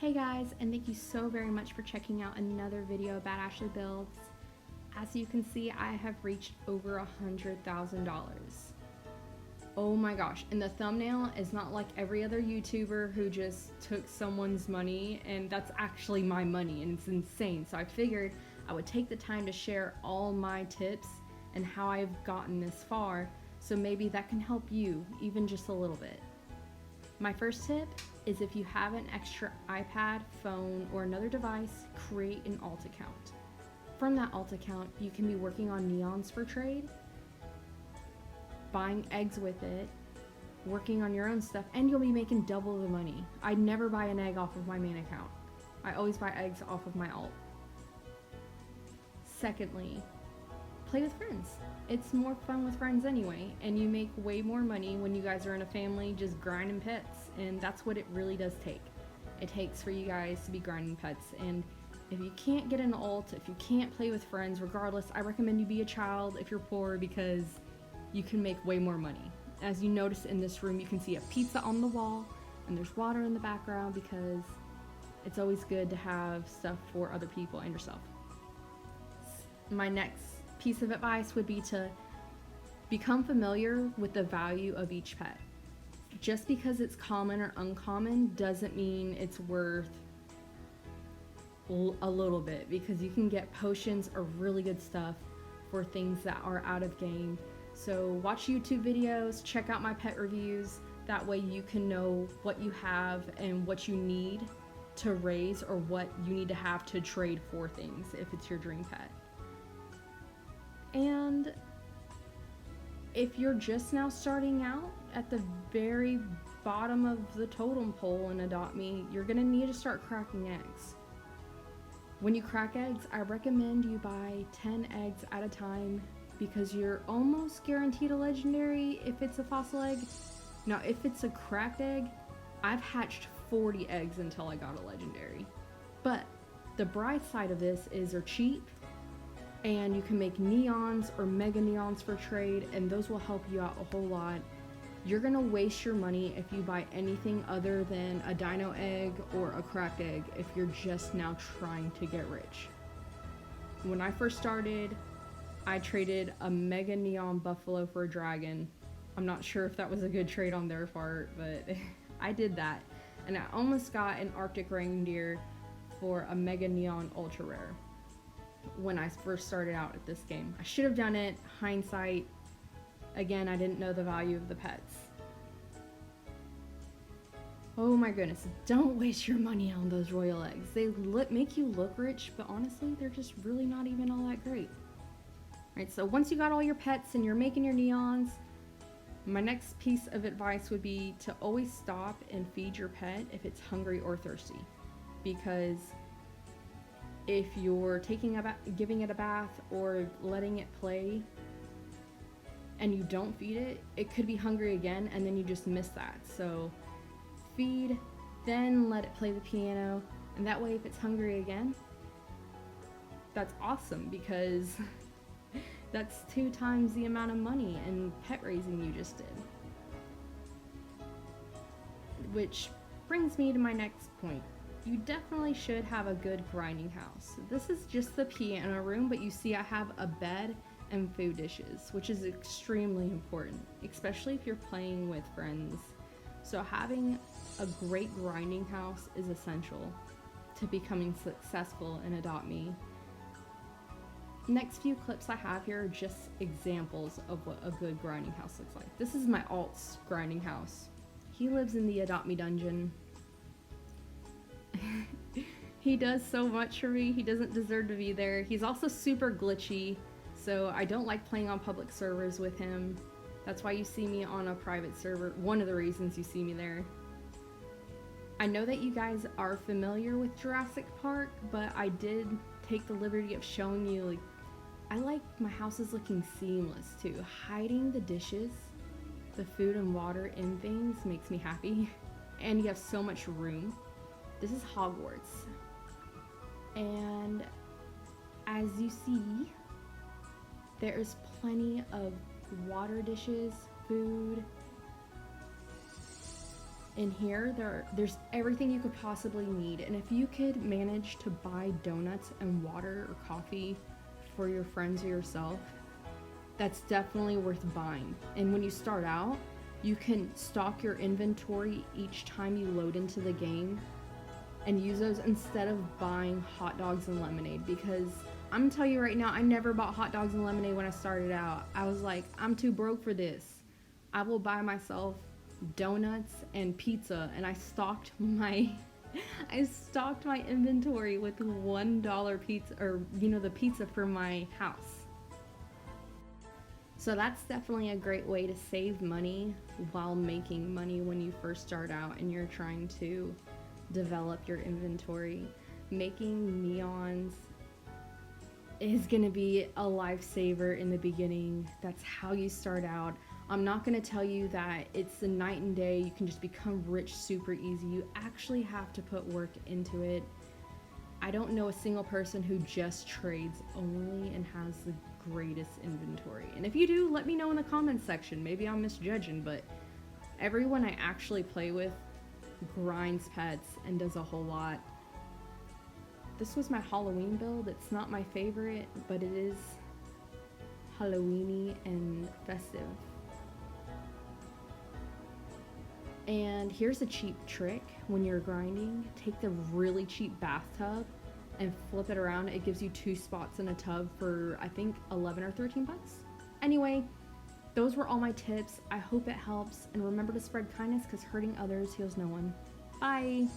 Hey guys, and thank you so very much for checking out another video about Ashley Builds. As you can see, I have reached over $100,000. Oh my gosh, and the thumbnail is not like every other YouTuber who just took someone's money, and that's actually my money, and it's insane. So I figured I would take the time to share all my tips and how I've gotten this far, so maybe that can help you, even just a little bit. My first tip is if you have an extra iPad, phone, or another device, create an alt account. From that alt account, you can be working on neons for trade, buying eggs with it, working on your own stuff, and you'll be making double the money. I never buy an egg off of my main account. I always buy eggs off of my alt. Secondly, play with friends. It's more fun with friends anyway, and you make way more money when you guys are in a family just grinding pets, and that's what it really does take. It takes for you guys to be grinding pets, and if you can't get an alt, if you can't play with friends, regardless, I recommend you be a child if you're poor because you can make way more money. As you notice in this room, you can see a pizza on the wall, and there's water in the background because it's always good to have stuff for other people and yourself. My next piece of advice would be to become familiar with the value of each pet. Just because it's common or uncommon doesn't mean it's worth a little bit, because you can get potions or really good stuff for things that are out of game. So watch YouTube videos, check out my pet reviews, that way you can know what you have and what you need to raise or what you need to have to trade for things if it's your dream pet. And if you're just now starting out at the very bottom of the totem pole in Adopt Me, you're gonna need to start cracking eggs. When you crack eggs, I recommend you buy 10 eggs at a time because you're almost guaranteed a legendary if it's a fossil egg. Now, if it's a cracked egg, I've hatched 40 eggs until I got a legendary. But the bright side of this is they're cheap, and you can make neons or mega neons for trade, and those will help you out a whole lot. You're gonna waste your money if you buy anything other than a dino egg or a cracked egg if you're just now trying to get rich. When I first started, I traded a mega neon buffalo for a dragon. I'm not sure if that was a good trade on their part, but I did that. And I almost got an Arctic reindeer for a mega neon ultra rare when I first started out at this game. I should have done it. Hindsight. Again, I didn't know the value of the pets. Oh my goodness, don't waste your money on those royal eggs. They make you look rich, but honestly, they're just really not even all that great. Alright, so once you got all your pets and you're making your neons, my next piece of advice would be to always stop and feed your pet if it's hungry or thirsty. Because if you're giving it a bath or letting it play and you don't feed it, it could be hungry again and then you just miss that. So feed, then let it play the piano, and that way if it's hungry again, that's awesome because that's 2 times the amount of money in pet raising you just did. Which brings me to my next point. You definitely should have a good grinding house. This is just the piano room, but you see I have a bed and food dishes, which is extremely important, especially if you're playing with friends. So having a great grinding house is essential to becoming successful in Adopt Me. Next few clips I have here are just examples of what a good grinding house looks like. This is my alt's grinding house. He lives in the Adopt Me dungeon. He does so much for me. He doesn't deserve to be there. He's also super glitchy, so I don't like playing on public servers with him. That's why you see me on a private server. One of the reasons you see me there. I know that you guys are familiar with Jurassic Park, but I did take the liberty of showing you, like, I like my houses looking seamless too. Hiding the dishes, the food and water in things makes me happy. And you have so much room. This is Hogwarts. And as you see, there's plenty of water dishes, food, In here, there's everything you could possibly need. And if you could manage to buy donuts and water or coffee for your friends or yourself, that's definitely worth buying. And when you start out, you can stock your inventory each time you load into the game and use those instead of buying hot dogs and lemonade, because I'm gonna tell you right now, I never bought hot dogs and lemonade when I started out. I was like, I'm too broke for this. I will buy myself donuts and pizza, and I stocked my inventory with $1 pizza, or the pizza for my house. So that's definitely a great way to save money while making money when you first start out and you're trying to develop your inventory. Making neons is going to be a lifesaver in the beginning. That's how you start out. I'm not going to tell you that it's a night and day, you can just become rich super easy. You actually have to put work into it. I don't know a single person who just trades only and has the greatest inventory. And if you do, let me know in the comments section. Maybe I'm misjudging, but everyone I actually play with grinds pets and does a whole lot. This was my Halloween build. It's not my favorite, but it is Halloweeny and festive. And here's a cheap trick when you're grinding. Take the really cheap bathtub and flip it around. It gives you 2 spots in a tub for, I think, 11 or 13 bucks. Anyway, those were all my tips. I hope it helps. And remember to spread kindness, because hurting others heals no one. Bye!